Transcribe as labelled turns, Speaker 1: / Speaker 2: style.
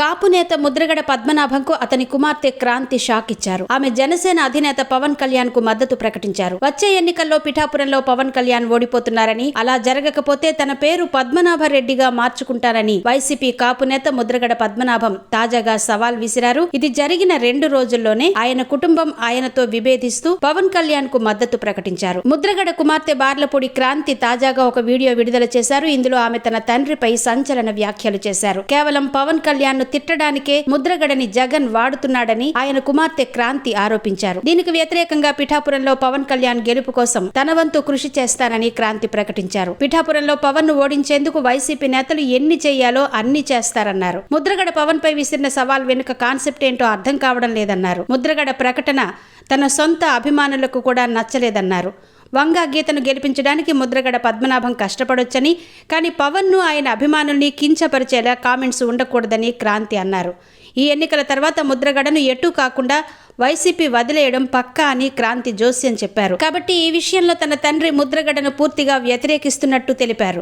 Speaker 1: కాపు నేత ముద్రగడ పద్మనాభంకు అతని కుమార్తె క్రాంతి షాక్ ఇచ్చారు. ఆమె జనసేన అధినేత పవన్ కళ్యాణ్ కు మద్దతు ప్రకటించారు. వచ్చే ఎన్నికల్లో పిఠాపురంలో పవన్ కళ్యాణ్ ఓడిపోతున్నారని, అలా జరగకపోతే తన పేరు పద్మనాభరెడ్డిగా మార్చుకుంటారని వైసీపీ కాపు నేత ముద్రగడ పద్మనాభం తాజాగా సవాల్ విసిరారు. ఇది జరిగిన 2 రోజుల్లోనే ఆయన కుటుంబం ఆయనతో విభేదిస్తూ పవన్ కళ్యాణ్ కు మద్దతు ప్రకటించారు. ముద్రగడ కుమార్తె బార్లపూడి క్రాంతి తాజాగా ఒక వీడియో విడుదల చేశారు. ఇందులో ఆమె తన తండ్రిపై సంచలన వ్యాఖ్యలు చేశారు. కేవలం పవన్ కళ్యాణ్ తిట్టడానికే ముద్రగడని జగన్ వాడుతున్నాడని ఆయన కుమార్తె క్రాంతి ఆరోపించారు. దీనికి వ్యతిరేకంగా పిఠాపురంలో పవన్ కళ్యాణ్ గెలుపు కోసం తన వంతు కృషి చేస్తానని క్రాంతి ప్రకటించారు. పిఠాపురంలో పవన్ ను ఓడించేందుకు వైసీపీ నేతలు ఎన్ని చేయాలో అన్ని చేస్తారన్నారు. ముద్రగడ పవన్ పై విసిరిన సవాల్ వెనుక కాన్సెప్ట్ ఏంటో అర్థం కావడం లేదన్నారు. ముద్రగడ ప్రకటన తన సొంత అభిమానులకు కూడా నచ్చలేదన్నారు. వంగా గీతను గెలిపించడానికి ముద్రగడ పద్మనాభం కష్టపడొచ్చని, కానీ పవన్ను ఆయన అభిమానుల్ని కించపరిచేలా కామెంట్స్ ఉండకూడదని క్రాంతి అన్నారు. ఈ ఎన్నికల తర్వాత ముద్రగడను ఎటూ కాకుండా వైసీపీ వదిలేయడం పక్కా అని క్రాంతి జోస్యం చెప్పారు. కాబట్టి ఈ విషయంలో తన తండ్రి ముద్రగడను పూర్తిగా వ్యతిరేకిస్తున్నట్టు తెలిపారు.